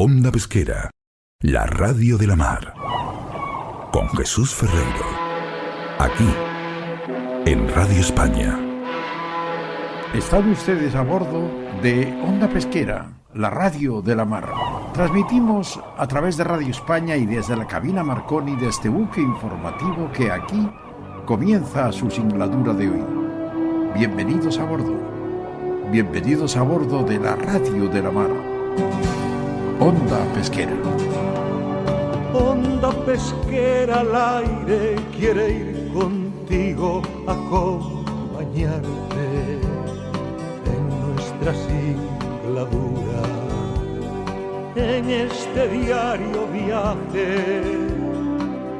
Onda Pesquera, la radio de la mar. Con Jesús Ferreiro. Aquí, en Radio España. Están ustedes a bordo de Onda Pesquera, la radio de la mar. Transmitimos a través de Radio España y desde la cabina Marconi de este buque informativo que aquí comienza su singladura de hoy. Bienvenidos a bordo. Bienvenidos a bordo de la radio de la mar. Onda Pesquera. Onda pesquera al aire quiere ir contigo a acompañarte en nuestra singladura, en este diario viaje,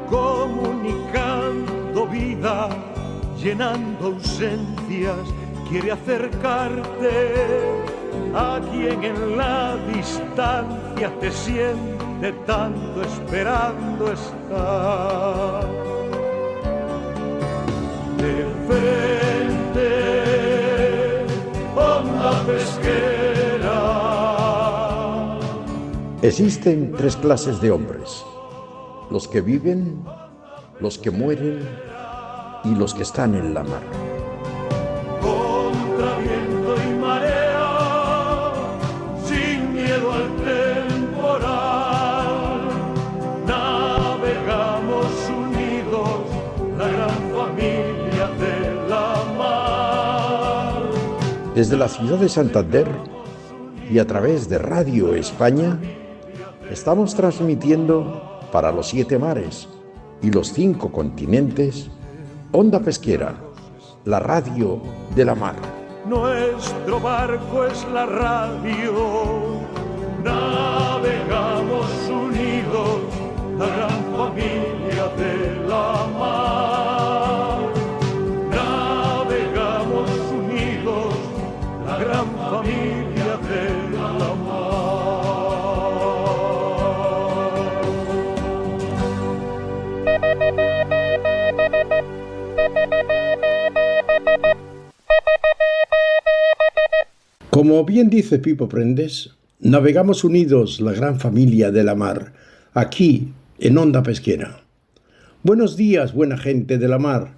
comunicando vida, llenando ausencias, quiere acercarte a quien en la distancia te siente tanto esperando estar. De frente, Onda Pesquera. Existen tres clases de hombres: los que viven, los que mueren y los que están en la mar. Contra viento y marea, sin miedo al temporal, navegamos unidos, la gran familia de la mar. Desde la ciudad de Santander y a través de Radio España, estamos transmitiendo para los 7 mares y los 5 continentes Onda Pesquera, la radio de la mar. Nuestro barco es la radio, navegamos unidos, la gran familia de la mar. Navegamos unidos, la gran familia de la mar. Como bien dice Pipo Prendes, navegamos unidos la gran familia de la mar, aquí en Onda Pesquera. Buenos días, buena gente de la mar.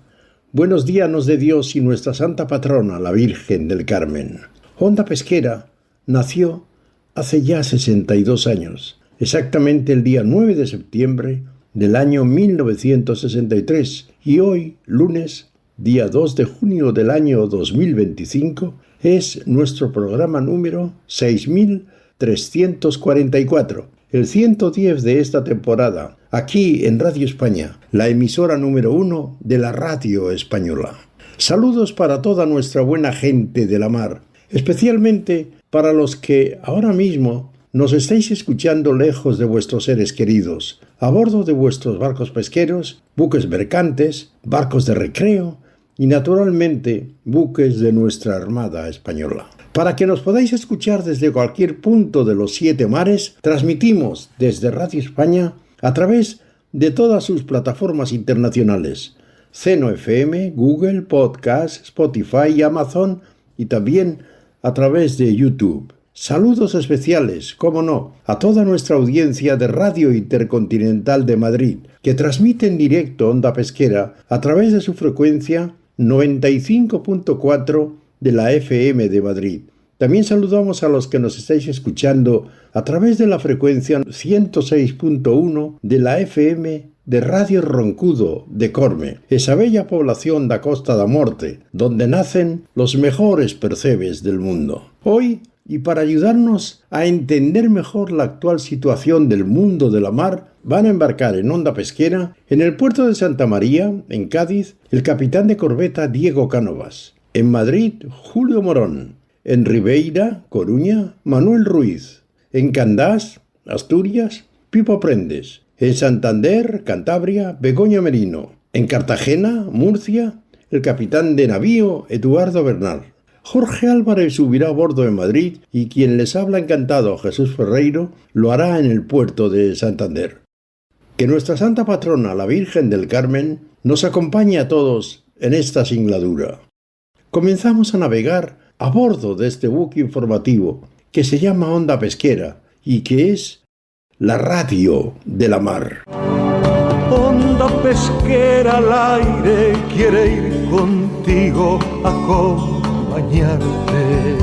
Buenos días nos dé Dios y nuestra santa patrona, la Virgen del Carmen. Onda Pesquera nació hace ya 62 años, exactamente el día 9 de septiembre del año 1963, y hoy, lunes, día 2 de junio del año 2025, es nuestro programa número 6344, el 110 de esta temporada, aquí en Radio España, la emisora número 1 de la radio española. Saludos para toda nuestra buena gente de la mar, especialmente para los que ahora mismo nos estáis escuchando lejos de vuestros seres queridos, a bordo de vuestros barcos pesqueros, buques mercantes, barcos de recreo y naturalmente buques de nuestra Armada Española. Para que nos podáis escuchar desde cualquier punto de los 7 mares, transmitimos desde Radio España a través de todas sus plataformas internacionales: Seno FM, Google Podcast, Spotify y Amazon, y también a través de YouTube. Saludos especiales, cómo no, a toda nuestra audiencia de Radio Intercontinental de Madrid, que transmite en directo Onda Pesquera a través de su frecuencia 95.4 de la FM de Madrid. También saludamos a los que nos estáis escuchando a través de la frecuencia 106.1 de la FM de Radio Roncudo de Corme, esa bella población da Costa da Morte, donde nacen los mejores percebes del mundo. Hoy, y para ayudarnos a entender mejor la actual situación del mundo de la mar, van a embarcar en Onda Pesquera en el puerto de Santa María, en Cádiz, el capitán de corbeta Diego Cánovas; en Madrid, Julio Morón; en Ribeira, Coruña, Manuel Ruiz; en Candás, Asturias, Pipo Prendes; en Santander, Cantabria, Begoña Merino; en Cartagena, Murcia, el capitán de navío Eduardo Bernal. Jorge Álvarez subirá a bordo de Madrid y quien les habla encantado, Jesús Ferreiro, lo hará en el puerto de Santander. Que nuestra santa patrona, la Virgen del Carmen, nos acompañe a todos en esta singladura. Comenzamos a navegar a bordo de este buque informativo que se llama Onda Pesquera y que es la radio de la mar. Onda pesquera al aire quiere ir contigo a acompañarte.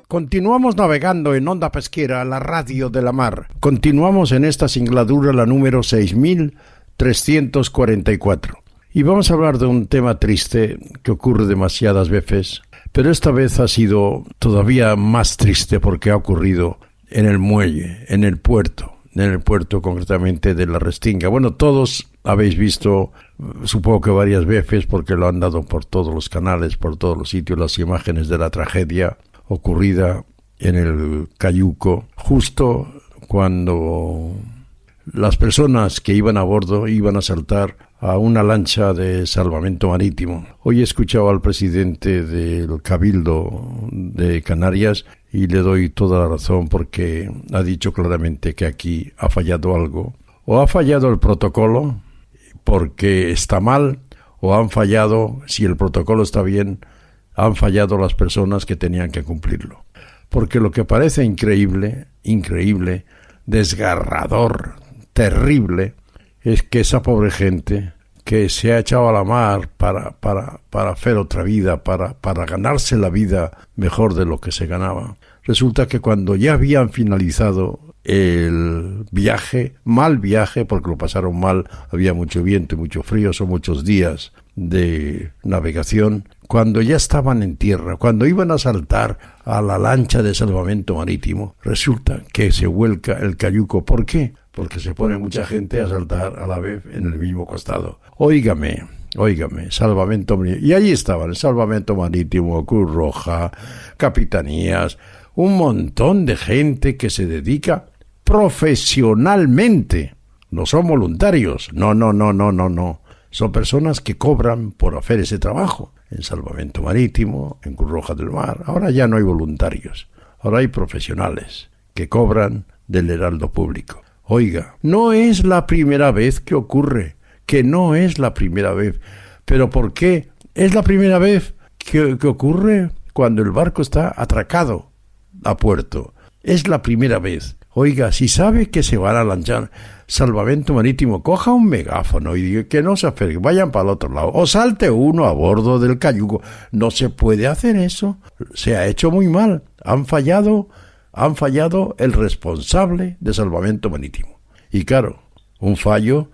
Continuamos navegando en Onda Pesquera, la radio de la mar. Continuamos en esta singladura, la número 6344. Y vamos a hablar de un tema triste que ocurre demasiadas veces, pero esta vez ha sido todavía más triste porque ha ocurrido en el muelle, en el puerto concretamente de la Restinga. Bueno, todos habéis visto, supongo que varias veces, porque lo han dado por todos los canales, por todos los sitios, las imágenes de la tragedia ocurrida en el Cayuco, justo cuando las personas que iban a bordo iban a saltar a una lancha de salvamento marítimo. Hoy he escuchado al presidente del Cabildo de Canarias y le doy toda la razón porque ha dicho claramente que aquí ha fallado algo. O ha fallado el protocolo porque está mal, o han fallado, si el protocolo está bien, han fallado las personas que tenían que cumplirlo. Porque lo que parece increíble, desgarrador, terrible, es que esa pobre gente que se ha echado a la mar para hacer otra vida, para ganarse la vida mejor de lo que se ganaba, resulta que cuando ya habían finalizado el viaje, mal viaje, porque lo pasaron mal, había mucho viento y mucho frío, son muchos días de navegación, cuando ya estaban en tierra, cuando iban a saltar a la lancha de salvamento marítimo, resulta que se vuelca el Cayuco. ¿Por qué? Porque se pone mucha gente a saltar a la vez en el mismo costado. Óigame, salvamento marítimo. Y allí estaban, el salvamento marítimo, Cruz Roja, capitanías, un montón de gente que se dedica profesionalmente. No son voluntarios, no. Son personas que cobran por hacer ese trabajo. En salvamento marítimo, en Cruz Roja del Mar. Ahora ya no hay voluntarios, ahora hay profesionales que cobran del heraldo público. Oiga, no es la primera vez que ocurre, que no es la primera vez. ¿Pero por qué? Es la primera vez que ocurre cuando el barco está atracado a puerto. Es la primera vez. Oiga, si sabe que se van a lanzar salvamento marítimo, coja un megáfono y diga que no se acerquen, vayan para el otro lado, o salte uno a bordo del Cayuco. No se puede hacer eso, se ha hecho muy mal, han fallado el responsable de salvamento marítimo. Y claro, un fallo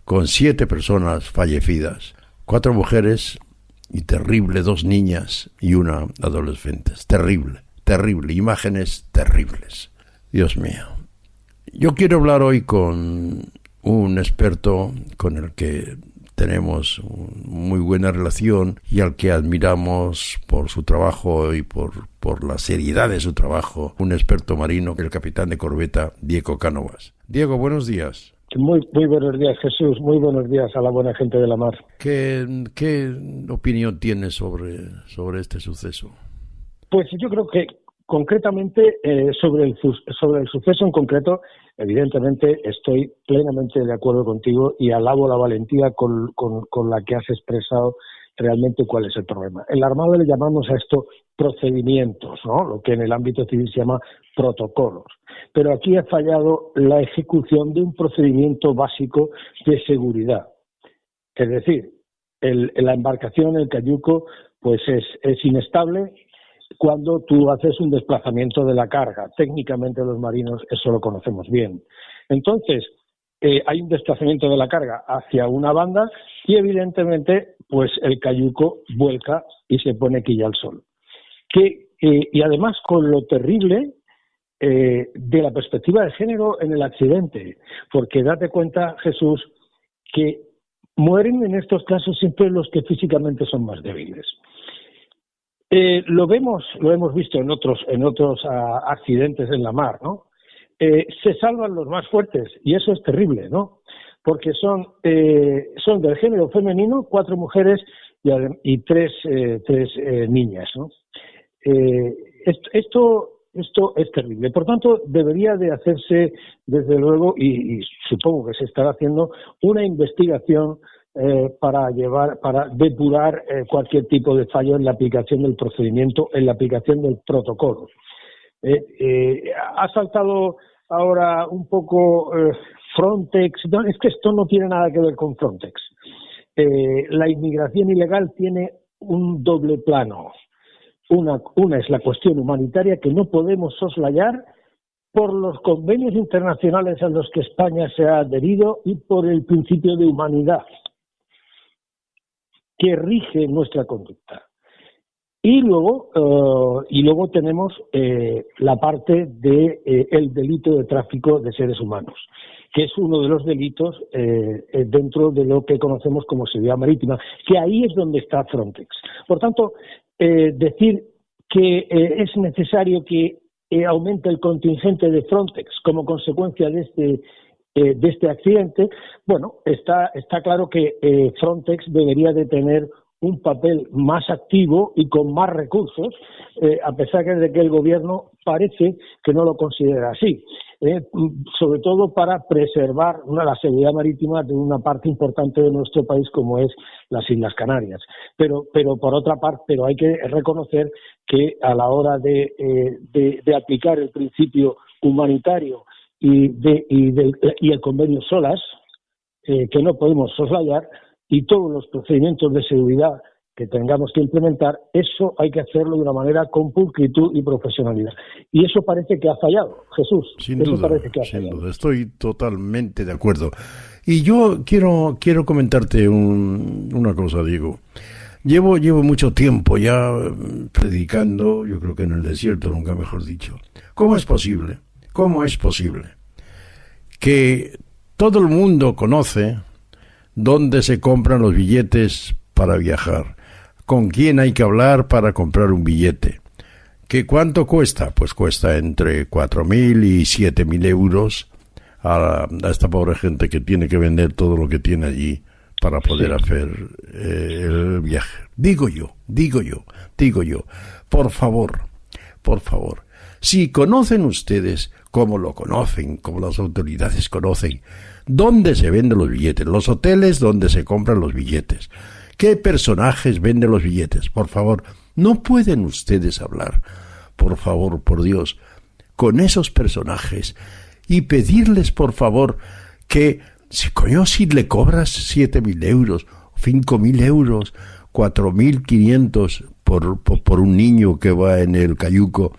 con 7 personas fallecidas, 4 mujeres y terrible, 2 niñas y una adolescente. Terrible, imágenes terribles. Dios mío. Yo quiero hablar hoy con un experto con el que tenemos muy buena relación y al que admiramos por su trabajo y por la seriedad de su trabajo, un experto marino, el capitán de corbeta Diego Cánovas. Diego, buenos días. Muy buenos días, Jesús. Muy buenos días a la buena gente de la mar. ¿Qué opinión tienes sobre este suceso? Pues yo creo que concretamente sobre el suceso en concreto, evidentemente estoy plenamente de acuerdo contigo y alabo la valentía con la que has expresado realmente cuál es el problema. En la Armada le llamamos a esto procedimientos, ¿no? Lo que en el ámbito civil se llama protocolos. Pero aquí ha fallado la ejecución de un procedimiento básico de seguridad. Es decir, la embarcación, el Cayuco, pues es inestable cuando tú haces un desplazamiento de la carga. Técnicamente los marinos eso lo conocemos bien. Entonces, hay un desplazamiento de la carga hacia una banda y evidentemente pues el Cayuco vuelca y se pone quilla al sol. Y además con lo terrible de la perspectiva de género en el accidente, porque date cuenta, Jesús, que mueren en estos casos siempre los que físicamente son más débiles. Lo hemos visto en otros accidentes en la mar, ¿no? Se salvan los más fuertes y eso es terrible, ¿no? Porque son del género femenino, 4 mujeres y 3 niñas, ¿no? Esto es terrible. Por tanto, debería de hacerse, desde luego, y supongo que se estará haciendo, una investigación para depurar cualquier tipo de fallo en la aplicación del procedimiento, en la aplicación del protocolo. Ha saltado ahora un poco Frontex. No, es que esto no tiene nada que ver con Frontex. La inmigración ilegal tiene un doble plano. Una es la cuestión humanitaria que no podemos soslayar por los convenios internacionales a los que España se ha adherido y por el principio de humanidad que rige nuestra conducta. Y luego tenemos la parte de el delito de tráfico de seres humanos, que es uno de los delitos dentro de lo que conocemos como seguridad marítima, que ahí es donde está Frontex. Por tanto, decir que es necesario que aumente el contingente de Frontex como consecuencia de este accidente, bueno, está claro que Frontex debería de tener un papel más activo y con más recursos, a pesar de que el gobierno parece que no lo considera así, sobre todo para preservar la seguridad marítima de una parte importante de nuestro país como es las Islas Canarias. Pero por otra parte, pero hay que reconocer que a la hora de aplicar el principio humanitario y el convenio SOLAS, que no podemos soslayar, y todos los procedimientos de seguridad que tengamos que implementar, eso hay que hacerlo de una manera con pulcritud y profesionalidad. Y eso parece que ha fallado, Jesús. Sin duda, estoy totalmente de acuerdo. Y yo quiero comentarte una cosa, Diego. Llevo mucho tiempo ya predicando, yo creo que en el desierto, nunca mejor dicho. ¿Cómo es posible que todo el mundo conoce dónde se compran los billetes para viajar? ¿Con quién hay que hablar para comprar un billete? ¿Qué cuánto cuesta? Pues cuesta entre 4.000 y 7.000 euros a esta pobre gente que tiene que vender todo lo que tiene allí para poder hacer el viaje. Digo yo, por favor, si conocen ustedes, como lo conocen, como las autoridades conocen, dónde se venden los billetes, los hoteles donde se compran los billetes, qué personajes venden los billetes, por favor, ¿no pueden ustedes hablar, por favor, por Dios, con esos personajes y pedirles, por favor, que si le cobras 7.000 euros, 5.000 euros, 4.500 por un niño que va en el cayuco,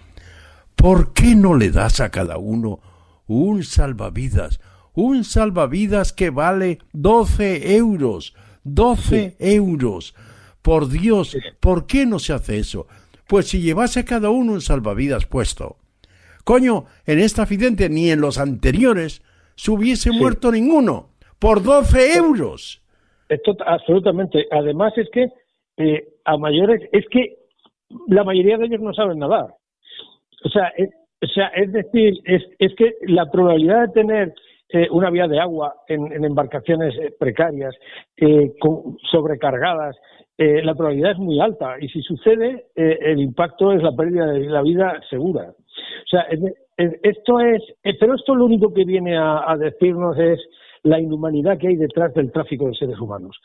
¿por qué no le das a cada uno un salvavidas? Un salvavidas que vale 12 euros. 12 euros. Por Dios, ¿por qué no se hace eso? Pues si llevase cada uno un salvavidas puesto. Coño, en este accidente ni en los anteriores se hubiese muerto ninguno. Por 12 euros. Esto absolutamente. Además es que a mayores, es que la mayoría de ellos no saben nadar. O sea, es decir, es que la probabilidad de tener una vía de agua en embarcaciones precarias, sobrecargadas, la probabilidad es muy alta. Y si sucede, el impacto es la pérdida de la vida segura. O sea, pero esto lo único que viene a decirnos es la inhumanidad que hay detrás del tráfico de seres humanos.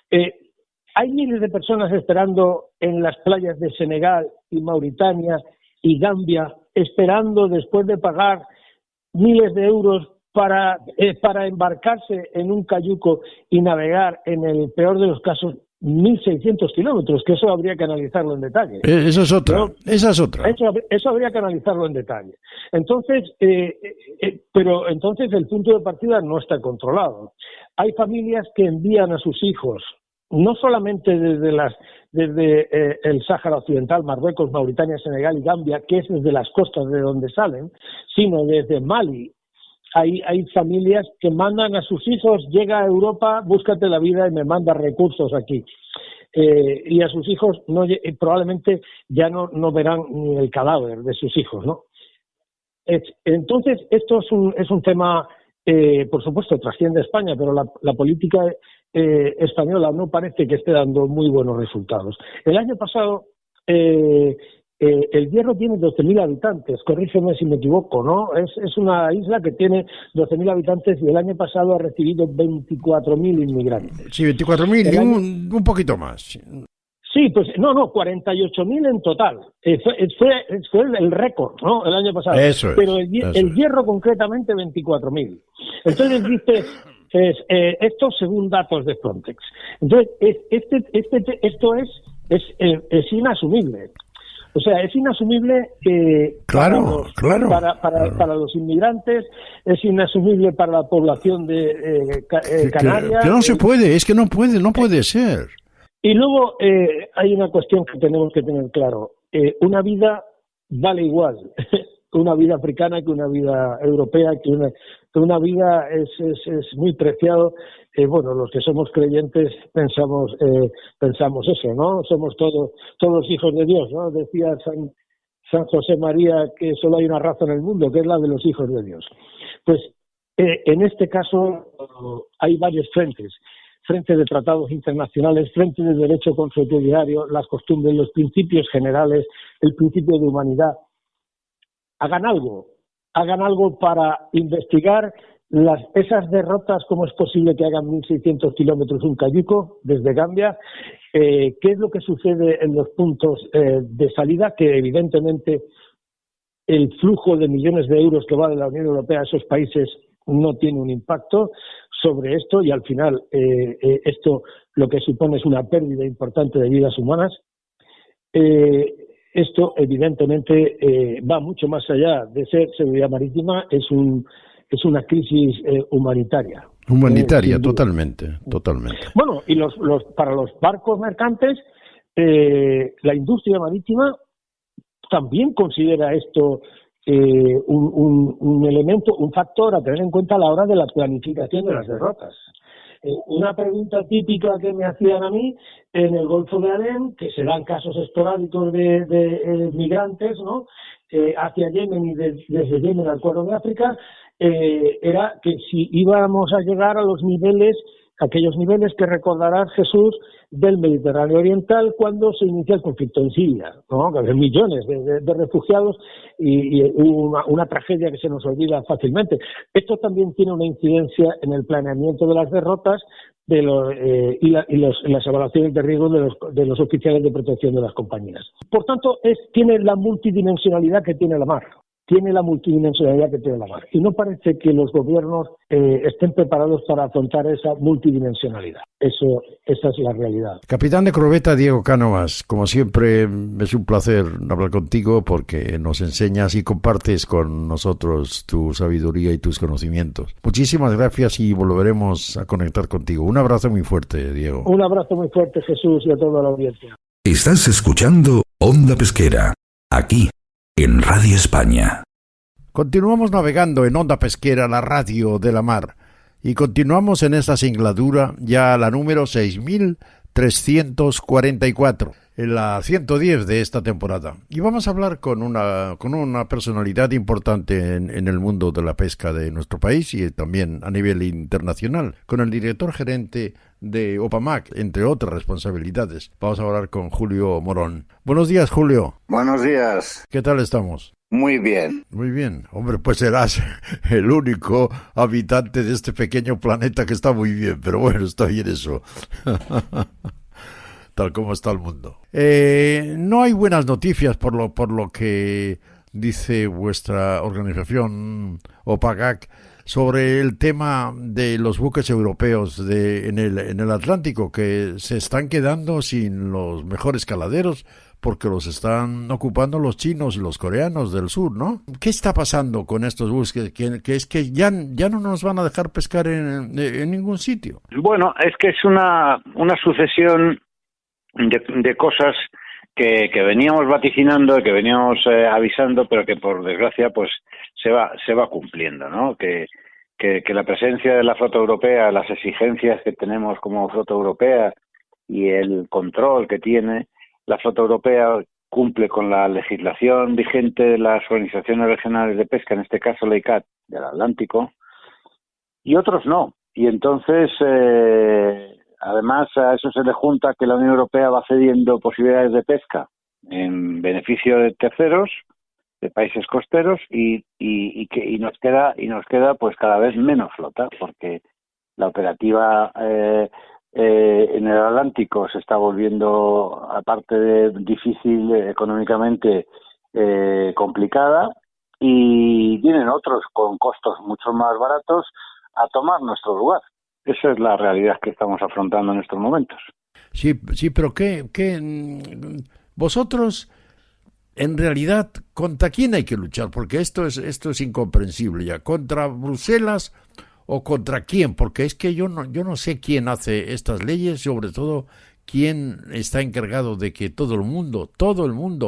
Hay miles de personas esperando en las playas de Senegal y Mauritania y Gambia, esperando después de pagar miles de euros para embarcarse en un cayuco y navegar, en el peor de los casos, 1.600 kilómetros, que eso habría que analizarlo en detalle. Esa es otra, ¿no? Esa es otra. Eso habría que analizarlo en detalle. Entonces, pero entonces el punto de partida no está controlado. Hay familias que envían a sus hijos, no solamente desde el Sáhara Occidental, Marruecos, Mauritania, Senegal y Gambia, que es desde las costas de donde salen, sino desde Mali. Hay familias que mandan a sus hijos, llega a Europa, búscate la vida y me manda recursos aquí. Y a sus hijos probablemente ya no verán ni el cadáver de sus hijos, ¿no? Entonces, esto es un tema, por supuesto, trasciende a España, pero la política española no parece que esté dando muy buenos resultados. El año pasado, el Hierro tiene 12.000 habitantes, corrígeme si me equivoco, ¿no? Es una isla que tiene 12.000 habitantes y el año pasado ha recibido 24.000 inmigrantes. Sí, 24.000 y un poquito más. Sí, pues no, 48.000 en total. Fue el récord, ¿no? El año pasado. Eso es. Pero el hierro concretamente 24.000. Entonces dice, esto según datos de Frontex. Entonces, esto es inasumible. O sea, es inasumible Claro. para los inmigrantes, es inasumible para la población de Canarias. Que no se puede, es que no puede ser. Y luego hay una cuestión que tenemos que tener claro. Una vida vale igual una vida africana que una vida europea, que una vida es muy preciado. Bueno, los que somos creyentes pensamos eso, ¿no? Somos todos hijos de Dios, ¿no? Decía San José María que solo hay una raza en el mundo, que es la de los hijos de Dios. Pues en este caso hay varios frentes. Frente de tratados internacionales, frente de derecho consuetudinario, las costumbres, los principios generales, el principio de humanidad. Hagan algo para investigar esas derrotas, cómo es posible que hagan 1.600 kilómetros un cayuco desde Gambia, qué es lo que sucede en los puntos de salida, que evidentemente el flujo de millones de euros que va de la Unión Europea a esos países no tiene un impacto sobre esto, y al final esto lo que supone es una pérdida importante de vidas humanas. Esto evidentemente va mucho más allá de ser seguridad marítima, es una crisis humanitaria. Humanitaria, totalmente. Bueno, y para los barcos mercantes, la industria marítima también considera esto un elemento, un factor a tener en cuenta a la hora de la planificación de las derrotas. Una pregunta típica que me hacían a mí en el Golfo de Adén, que se dan casos esporádicos de migrantes, ¿no? Hacia Yemen y desde Yemen al Cuerno de África, era que si íbamos a llegar a aquellos niveles que recordará Jesús del Mediterráneo Oriental cuando se inicia el conflicto en Siria, ¿no? Que hay millones de refugiados y una tragedia que se nos olvida fácilmente. Esto también tiene una incidencia en el planeamiento de las derrotas y las evaluaciones de riesgo de los oficiales de protección de las compañías. Por tanto, tiene la multidimensionalidad que tiene la mar. Y no parece que los gobiernos estén preparados para afrontar esa multidimensionalidad. Esa es la realidad. Capitán de corbeta Diego Cánovas, como siempre es un placer hablar contigo porque nos enseñas y compartes con nosotros tu sabiduría y tus conocimientos. Muchísimas gracias y volveremos a conectar contigo. Un abrazo muy fuerte, Diego. Un abrazo muy fuerte, Jesús, y a toda la audiencia. Estás escuchando Onda Pesquera, aquí en Radio España. Continuamos navegando en Onda Pesquera, la radio de la mar, y continuamos en esta singladura, ya la número 6.344, en la 110 de esta temporada. Y vamos a hablar con una personalidad importante en el mundo de la pesca de nuestro país y también a nivel internacional, con el director gerente de OPAMAC, entre otras responsabilidades. Vamos a hablar con Julio Morón. Buenos días, Julio. Buenos días. ¿Qué tal estamos? Muy bien. Muy bien. Hombre, pues serás el único habitante de este pequeño planeta que está muy bien, pero bueno, está bien eso. Tal como está el mundo. No hay buenas noticias por lo que dice vuestra organización OPAMAC sobre el tema de los buques europeos en el Atlántico, que se están quedando sin los mejores caladeros porque los están ocupando los chinos y los coreanos del sur, ¿no? ¿Qué está pasando con estos buques? Que es que ya no nos van a dejar pescar en ningún sitio. Bueno, es que es una sucesión de cosas que veníamos vaticinando, que veníamos avisando, pero que por desgracia pues se va cumpliendo, ¿no? Que la presencia de la flota europea, las exigencias que tenemos como flota europea y el control que tiene la flota europea cumple con la legislación vigente de las organizaciones regionales de pesca, en este caso la ICCAT del Atlántico, y otros no. Y entonces, además, a eso se le junta que la Unión Europea va cediendo posibilidades de pesca en beneficio de terceros, de países costeros, y nos queda pues cada vez menos flota, porque la operativa en el Atlántico se está volviendo, aparte de difícil económicamente, complicada, y vienen otros con costos mucho más baratos a tomar nuestro lugar. Esa es la realidad que estamos afrontando en estos momentos. Sí, sí, pero vosotros, en realidad, ¿contra quién hay que luchar? Porque esto es incomprensible ya. ¿Contra Bruselas o contra quién? Porque es que yo no sé quién hace estas leyes, sobre todo quién está encargado de que todo el mundo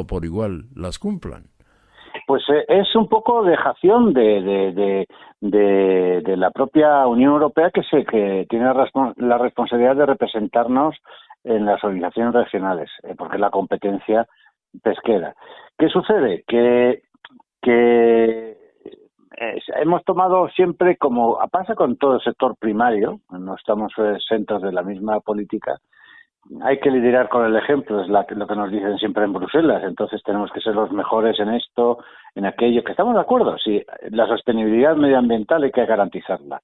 por igual las cumplan. Pues es un poco dejación de la propia Unión Europea, que tiene la responsabilidad de representarnos en las organizaciones regionales, porque es la competencia pesquera. ¿Qué sucede? Que hemos tomado siempre, como pasa con todo el sector primario, no estamos exentos de la misma política, hay que liderar con el ejemplo, es lo que nos dicen siempre en Bruselas. Entonces tenemos que ser los mejores en esto, en aquello, que estamos de acuerdo. Sí, la sostenibilidad medioambiental hay que garantizarla.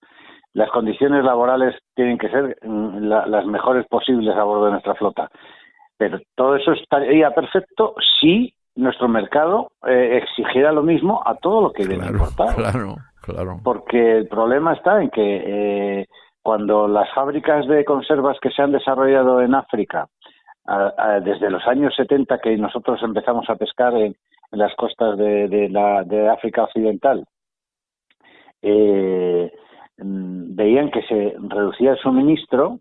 Las condiciones laborales tienen que ser las mejores posibles a bordo de nuestra flota. Pero todo eso estaría perfecto si nuestro mercado exigiera lo mismo a todo lo que viene importado. Claro. Porque el problema está en que cuando las fábricas de conservas que se han desarrollado en África, desde los años 70 que nosotros empezamos a pescar en las costas de África Occidental, veían que se reducía el suministro,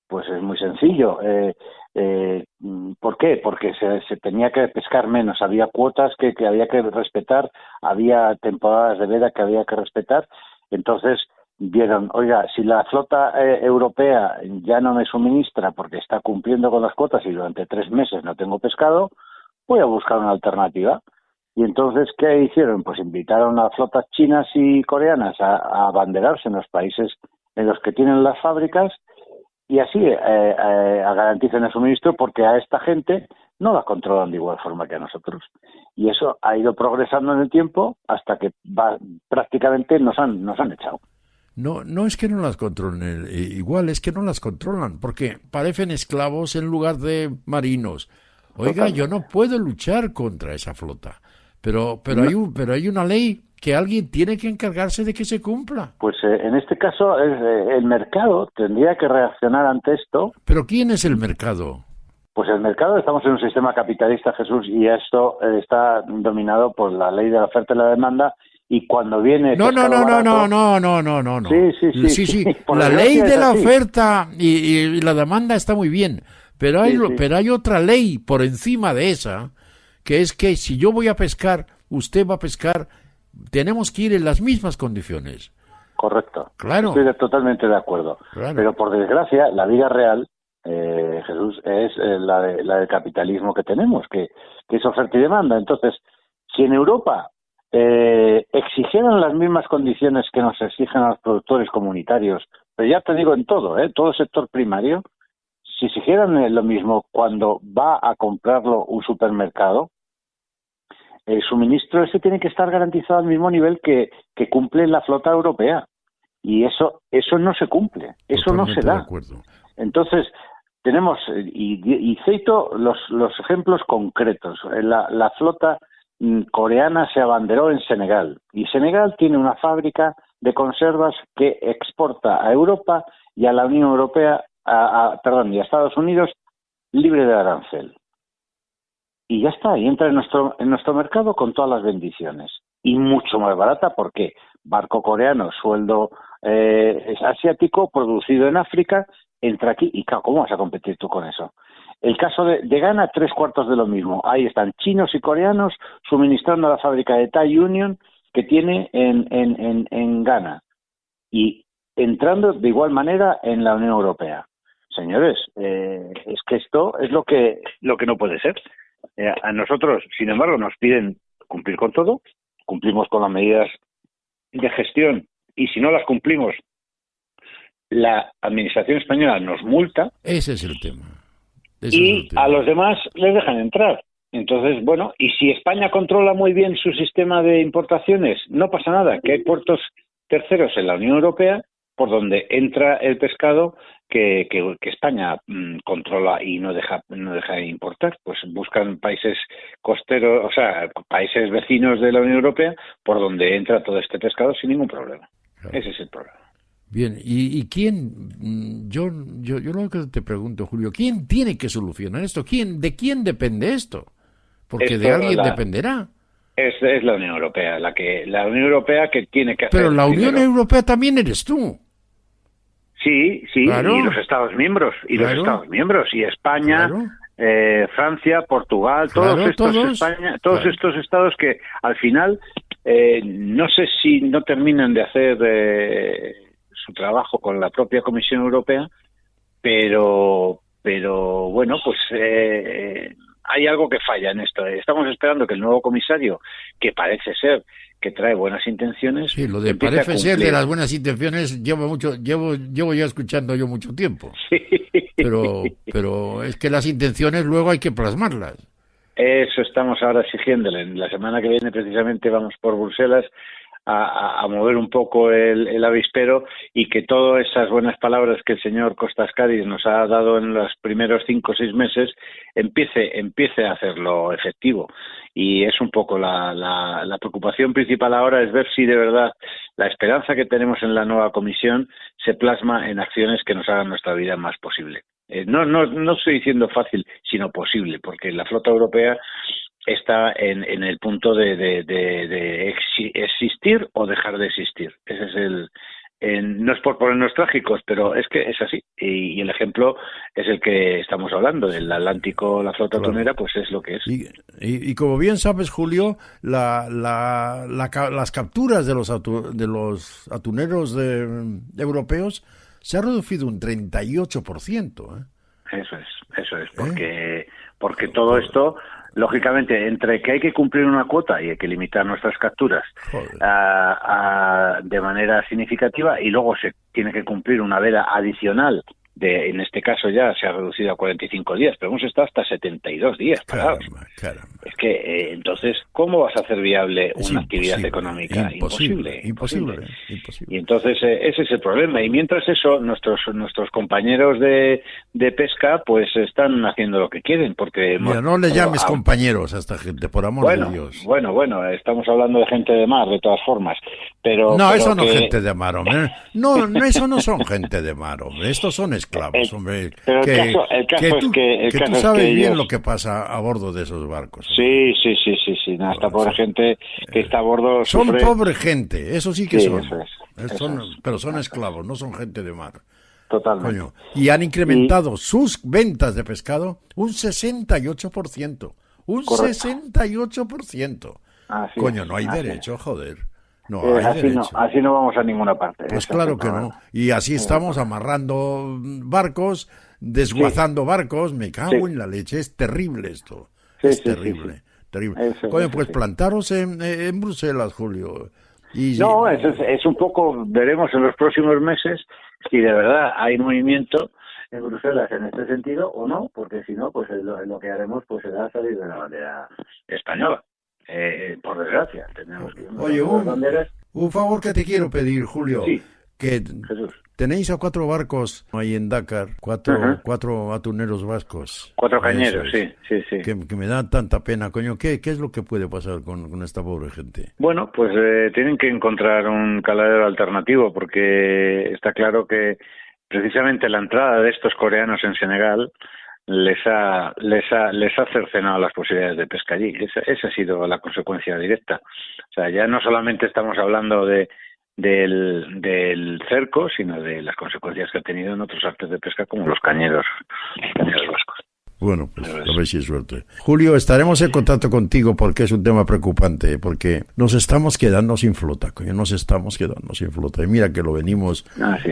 pues es muy sencillo. ¿Por qué? Porque se tenía que pescar menos, había cuotas que había que respetar, había temporadas de veda que había que respetar. Entonces vieron, oiga, si la flota europea ya no me suministra porque está cumpliendo con las cuotas y durante 3 meses no tengo pescado, voy a buscar una alternativa. Y entonces, ¿qué hicieron? Pues invitaron a flotas chinas y coreanas a abanderarse en los países en los que tienen las fábricas y así garantizan el suministro, porque a esta gente no la controlan de igual forma que a nosotros. Y eso ha ido progresando en el tiempo hasta que prácticamente nos han echado. No es que no las controlen, igual es que no las controlan, porque parecen esclavos en lugar de marinos. Oiga, yo no puedo luchar contra esa flota, pero hay una ley que alguien tiene que encargarse de que se cumpla. Pues en este caso el mercado tendría que reaccionar ante esto. ¿Pero quién es el mercado? Pues el mercado, estamos en un sistema capitalista, Jesús, y esto está dominado por la ley de la oferta y la demanda. Y cuando viene No. Sí. La ley de la oferta y la demanda está muy bien, pero hay otra ley por encima de esa, que es que si yo voy a pescar, usted va a pescar, tenemos que ir en las mismas condiciones. Correcto. Claro. Estoy totalmente de acuerdo. Claro. Pero por desgracia, la vida real, Jesús, es la del capitalismo que tenemos, que es oferta y demanda. Entonces, si en Europa exigieran las mismas condiciones que nos exigen a los productores comunitarios, pero ya te digo en todo el sector primario, si exigieran lo mismo cuando va a comprarlo un supermercado, el suministro ese tiene que estar garantizado al mismo nivel que cumple la flota europea, y eso no se cumple, eso totalmente no se da. De acuerdo. Entonces tenemos, y cito los ejemplos concretos. La flota coreana se abanderó en Senegal, y Senegal tiene una fábrica de conservas que exporta a Europa y a la Unión Europea, y a Estados Unidos, libre de arancel. Y ya está, y entra en nuestro mercado con todas las bendiciones. Y mucho más barata, porque barco coreano, sueldo es asiático, producido en África, entra aquí. Y claro, ¿cómo vas a competir tú con eso? El caso de Ghana, 3/4 de lo mismo. Ahí están chinos y coreanos suministrando a la fábrica de Thai Union que tiene en Ghana, y entrando de igual manera en la Unión Europea. Señores, es que esto es lo que no puede ser. A nosotros, sin embargo, nos piden cumplir con todo, cumplimos con las medidas de gestión, y si no las cumplimos, la administración española nos multa. Ese es el tema. A los demás les dejan entrar. Entonces, bueno, y si España controla muy bien su sistema de importaciones, no pasa nada, que hay puertos terceros en la Unión Europea por donde entra el pescado que España controla y no deja de importar. Pues buscan países costeros, o sea, países vecinos de la Unión Europea por donde entra todo este pescado sin ningún problema. Claro. Ese es el problema. Bien, ¿y quién? Yo lo que te pregunto, Julio, ¿quién tiene que solucionar esto? ¿De quién depende esto? Porque de alguien dependerá. Es la Unión Europea, la Unión Europea que tiene que hacer. Pero la Unión Europea también eres tú. Sí, claro. Y los Estados miembros, y España, claro. Francia, Portugal, todos estos estados que al final no sé si no terminan de hacer su trabajo con la propia Comisión Europea, pero bueno, pues hay algo que falla en esto. Estamos esperando que el nuevo comisario, que parece ser que trae buenas intenciones... Sí, lo de parece ser de las buenas intenciones llevo ya escuchando yo mucho tiempo. Sí. Pero es que las intenciones luego hay que plasmarlas. Eso estamos ahora exigiéndole. La semana que viene precisamente vamos por Bruselas a mover un poco el avispero y que todas esas buenas palabras que el señor Costas Cádiz nos ha dado en los primeros 5 o 6 meses empiece a hacerlo efectivo. Y es un poco la preocupación principal ahora, es ver si de verdad la esperanza que tenemos en la nueva comisión se plasma en acciones que nos hagan nuestra vida más posible. No estoy diciendo fácil, sino posible, porque la flota europea está en el punto de existir o dejar de existir. Ese es no es por ponernos trágicos, pero es que es así. Y el ejemplo es el que estamos hablando, del Atlántico, la flota atunera, pues es lo que es. Y como bien sabes, Julio, las capturas de los atuneros europeos se ha reducido un 38%. Eso es, porque todo esto... Lógicamente, entre que hay que cumplir una cuota y hay que limitar nuestras capturas de manera significativa y luego se tiene que cumplir una veda adicional en este caso ya se ha reducido a 45 días, pero hemos estado hasta 72 días parados. Caramba. Es que entonces, ¿cómo vas a hacer viable una actividad económica? Imposible. Y entonces ese es el problema. Y mientras eso, nuestros compañeros de pesca pues están haciendo lo que quieren, porque... Mira, no le llames compañeros a esta gente, por amor de Dios. Bueno, estamos hablando de gente de mar, de todas formas. Pero eso no es gente de mar, hombre. No, eso no son gente de mar, hombre. Estos son esclavos, hombre. Pero el caso es que tú sabes bien lo que pasa a bordo de esos barcos. Sí. Esta pobre gente que está a bordo son pobre gente, eso sí que son. Eso es. Pero son esclavos, no son gente de mar. Totalmente. Coño. Y han incrementado sus ventas de pescado un 68%. Un Correcto. 68%. Coño, no hay derecho, joder. No hay derecho. Así no vamos a ninguna parte. Pues claro que no. Y así estamos amarrando barcos, desguazando barcos. Me cago en la leche. Es terrible esto. Terrible. Coño, pues plantaros en Bruselas, Julio. Es un poco, veremos en los próximos meses si de verdad hay movimiento en Bruselas en este sentido o no, porque si no, pues lo que haremos pues será salir de la bandera española. Por desgracia, tenemos que... Oye, un favor que te quiero pedir, Julio. Sí, que Jesús. Tenéis a 4 barcos ahí en Dakar, 4 atuneros vascos. 4 cañeros, sí. Que me da tanta pena, coño. ¿Qué es lo que puede pasar con esta pobre gente? Bueno, pues tienen que encontrar un caladero alternativo, porque está claro que precisamente la entrada de estos coreanos en Senegal les ha cercenado las posibilidades de pesca allí. Esa ha sido la consecuencia directa. O sea, ya no solamente estamos hablando del cerco, sino de las consecuencias que ha tenido en otros artes de pesca como los cañeros vascos. Bueno, pues a ver si es suerte. Julio, estaremos en contacto contigo porque es un tema preocupante, porque nos estamos quedando sin flota, coño, Y mira que lo venimos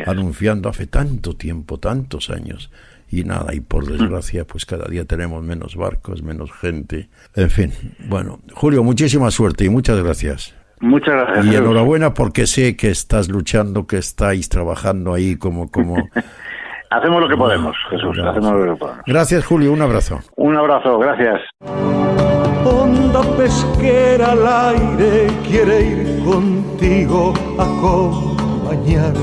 anunciando hace tanto tiempo, tantos años. Y nada, y por desgracia, pues cada día tenemos menos barcos, menos gente. En fin, bueno, Julio, muchísima suerte y muchas gracias. Muchas gracias. Y enhorabuena porque sé que estás luchando, que estáis trabajando ahí como... Hacemos lo que podemos, Jesús, hacemos lo que podemos. Gracias, Julio, un abrazo. Un abrazo, gracias. Onda pesquera al aire quiere ir contigo a acompañarte.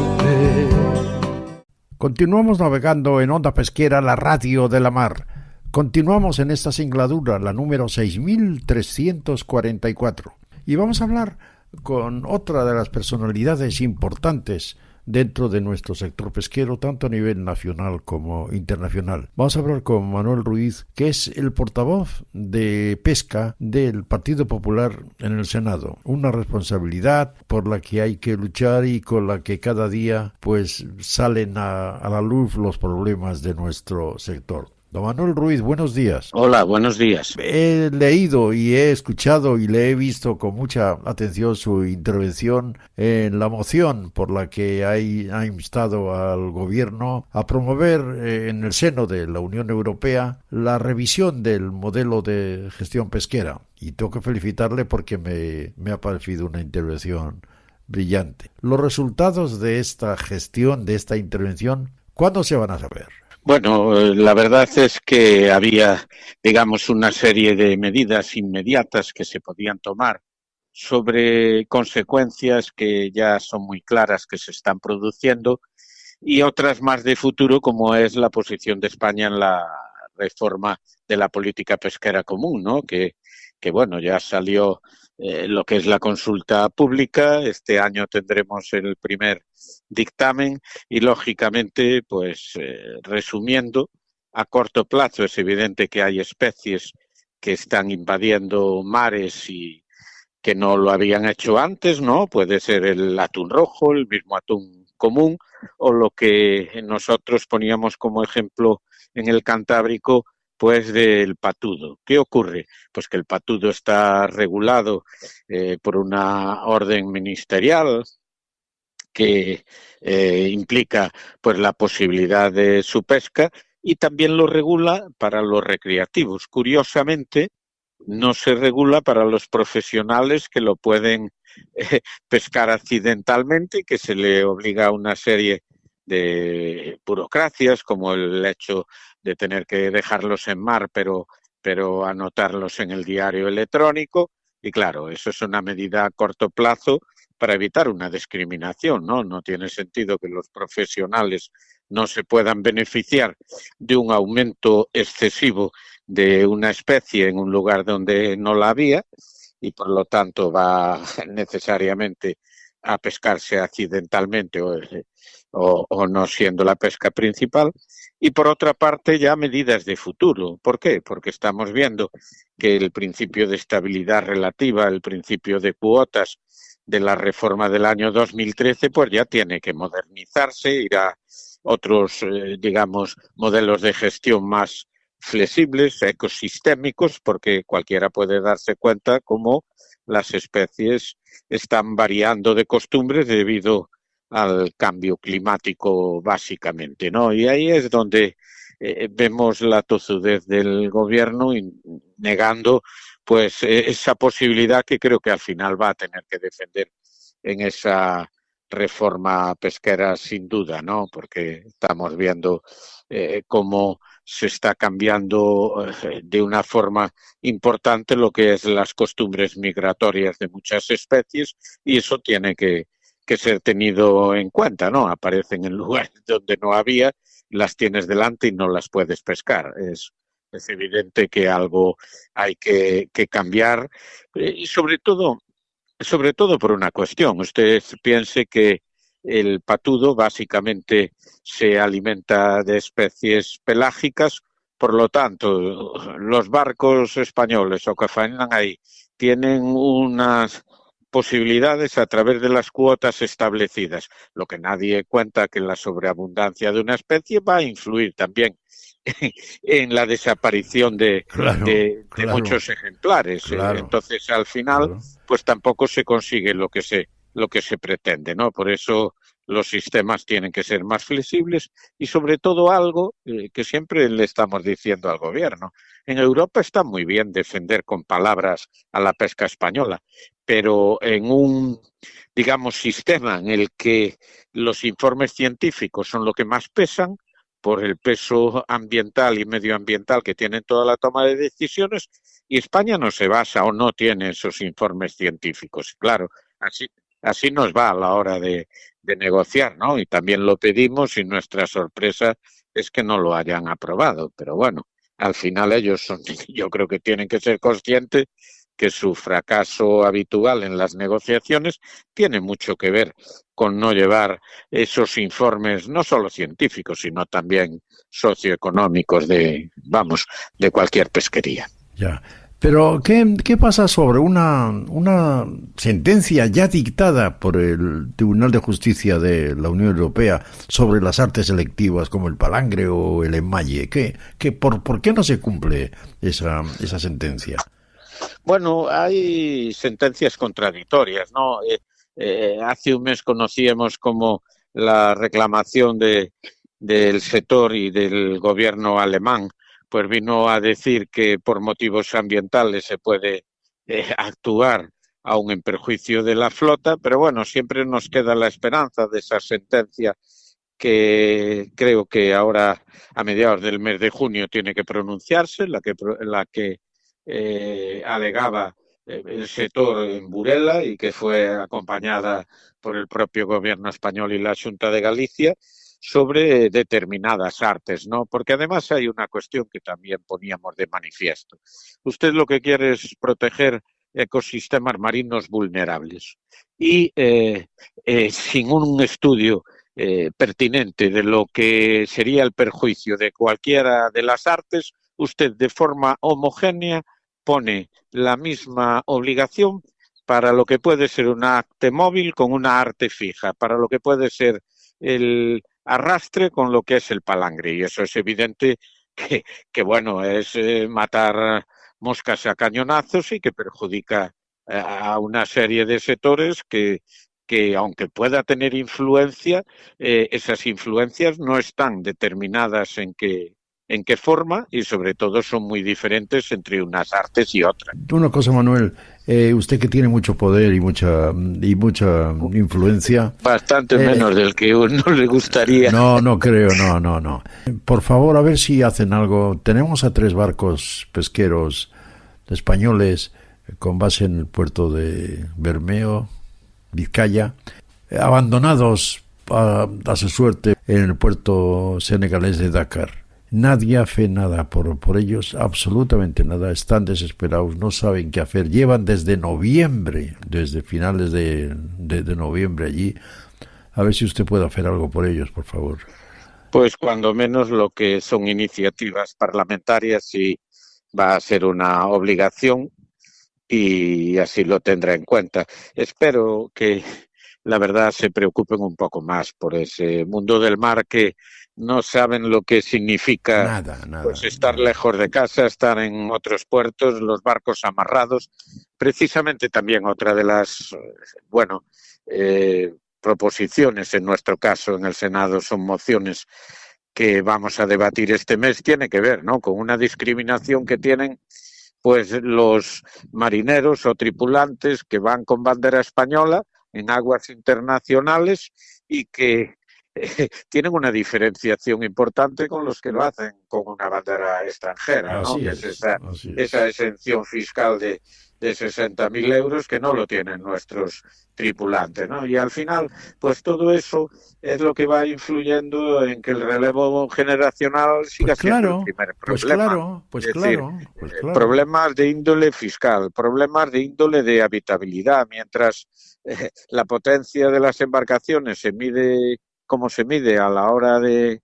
Continuamos navegando en Onda Pesquera, la radio de la mar. Continuamos en esta singladura, la número 6344. Y vamos a hablar con otra de las personalidades importantes dentro de nuestro sector pesquero, tanto a nivel nacional como internacional. Vamos a hablar con Manuel Ruiz, que es el portavoz de pesca del Partido Popular en el Senado. Una responsabilidad por la que hay que luchar y con la que cada día pues salen a la luz los problemas de nuestro sector. Don Manuel Ruiz, buenos días. Hola, buenos días. He leído y he escuchado y le he visto con mucha atención su intervención en la moción por la que ha instado al gobierno a promover en el seno de la Unión Europea la revisión del modelo de gestión pesquera. Y tengo que felicitarle porque me ha parecido una intervención brillante. Los resultados de esta gestión, de esta intervención, ¿cuándo se van a saber? Bueno, la verdad es que había, digamos, una serie de medidas inmediatas que se podían tomar sobre consecuencias que ya son muy claras que se están produciendo y otras más de futuro, como es la posición de España en la reforma de la política pesquera común, ¿no? Que bueno, ya salió lo que es la consulta pública. Este año tendremos el primer dictamen y, lógicamente, pues resumiendo, a corto plazo es evidente que hay especies que están invadiendo mares y que no lo habían hecho antes, ¿no? Puede ser el atún rojo, el mismo atún común, o lo que nosotros poníamos como ejemplo en el Cantábrico, pues del patudo. ¿Qué ocurre? Pues que el patudo está regulado por una orden ministerial que implica pues la posibilidad de su pesca y también lo regula para los recreativos. Curiosamente, no se regula para los profesionales que lo pueden pescar accidentalmente, que se le obliga a una serie de burocracias, como el hecho de tener que dejarlos en mar, pero anotarlos en el diario electrónico. Y claro, eso es una medida a corto plazo para evitar una discriminación, ¿no? No tiene sentido que los profesionales no se puedan beneficiar de un aumento excesivo de una especie en un lugar donde no la había y por lo tanto va necesariamente a pescarse accidentalmente o no siendo la pesca principal. Y por otra parte ya medidas de futuro. ¿Por qué? Porque estamos viendo que el principio de estabilidad relativa, el principio de cuotas de la reforma del año 2013, pues ya tiene que modernizarse, ir a otros, digamos, modelos de gestión más flexibles, ecosistémicos, porque cualquiera puede darse cuenta cómo las especies están variando de costumbres debido al cambio climático, básicamente, ¿no? Y ahí es donde vemos la tozudez del gobierno negando pues esa posibilidad que creo que al final va a tener que defender en esa reforma pesquera sin duda, ¿no? Porque estamos viendo cómo se está cambiando de una forma importante lo que es las costumbres migratorias de muchas especies y eso tiene que ser tenido en cuenta, ¿no? Aparecen en lugares donde no había, las tienes delante y no las puedes pescar. Es evidente que algo hay que cambiar y sobre todo por una cuestión. Usted piense que el patudo básicamente se alimenta de especies pelágicas, por lo tanto, los barcos españoles o que faenan ahí tienen unas posibilidades a través de las cuotas establecidas. Lo que nadie cuenta que la sobreabundancia de una especie va a influir también en la desaparición de muchos ejemplares. Claro. Entonces, al final, pues tampoco se consigue lo que se pretende, ¿no? Por eso los sistemas tienen que ser más flexibles y sobre todo algo que siempre le estamos diciendo al gobierno. En Europa está muy bien defender con palabras a la pesca española, pero en un, digamos, sistema en el que los informes científicos son lo que más pesan, por el peso ambiental y medioambiental que tienen toda la toma de decisiones, y España no se basa o no tiene esos informes científicos. Claro, así nos va a la hora de negociar, ¿no? Y también lo pedimos y nuestra sorpresa es que no lo hayan aprobado. Pero bueno, al final yo creo que tienen que ser conscientes que su fracaso habitual en las negociaciones tiene mucho que ver con no llevar esos informes, no solo científicos, sino también socioeconómicos de cualquier pesquería. Ya. Pero, ¿qué pasa sobre una sentencia ya dictada por el Tribunal de Justicia de la Unión Europea sobre las artes selectivas como el palangre o el enmalle? ¿Por qué no se cumple esa sentencia? Bueno, hay sentencias contradictorias, ¿no? Hace un mes conocíamos como la reclamación del sector y del gobierno alemán pues vino a decir que por motivos ambientales se puede actuar aún en perjuicio de la flota, pero bueno, siempre nos queda la esperanza de esa sentencia que creo que ahora a mediados del mes de junio tiene que pronunciarse, la que alegaba el sector en Burela y que fue acompañada por el propio gobierno español y la Xunta de Galicia, sobre determinadas artes, ¿no? Porque además hay una cuestión que también poníamos de manifiesto. Usted lo que quiere es proteger ecosistemas marinos vulnerables y sin un estudio pertinente de lo que sería el perjuicio de cualquiera de las artes, usted de forma homogénea pone la misma obligación para lo que puede ser una arte móvil con una arte fija, para lo que puede ser el arrastre con lo que es el palangre, y eso es evidente que bueno, es matar moscas a cañonazos y que perjudica a una serie de sectores que aunque pueda tener influencia, esas influencias no están determinadas en qué forma y sobre todo son muy diferentes entre unas artes y otras. Una cosa, Manuel, usted que tiene mucho poder y mucha influencia. Bastante menos del que uno le gustaría. No creo, no. Por favor, a ver si hacen algo. Tenemos a 3 barcos pesqueros españoles con base en el puerto de Bermeo, Vizcaya, abandonados a su suerte en el puerto senegalés de Dakar. Nadie hace nada por ellos, absolutamente nada. Están desesperados, no saben qué hacer. Llevan desde noviembre, desde finales de noviembre allí. A ver si usted puede hacer algo por ellos, por favor. Pues cuando menos lo que son iniciativas parlamentarias sí va a ser una obligación y así lo tendrá en cuenta. Espero que la verdad se preocupen un poco más por ese mundo del mar que no saben lo que significa nada, pues estar lejos de casa, estar en otros puertos, los barcos amarrados. Precisamente también otra de las proposiciones en nuestro caso en el Senado son mociones que vamos a debatir este mes, tiene que ver, ¿no?, con una discriminación que tienen pues los marineros o tripulantes que van con bandera española en aguas internacionales y que tienen una diferenciación importante con los que lo hacen con una bandera extranjera, ¿no? Que es esa exención fiscal de 60.000 euros que no lo tienen nuestros tripulantes, ¿no? Y al final, pues todo eso es lo que va influyendo en que el relevo generacional siga siendo el primer problema. Pues claro. Problemas de índole fiscal, problemas de índole de habitabilidad, mientras la potencia de las embarcaciones se mide como se mide a la hora de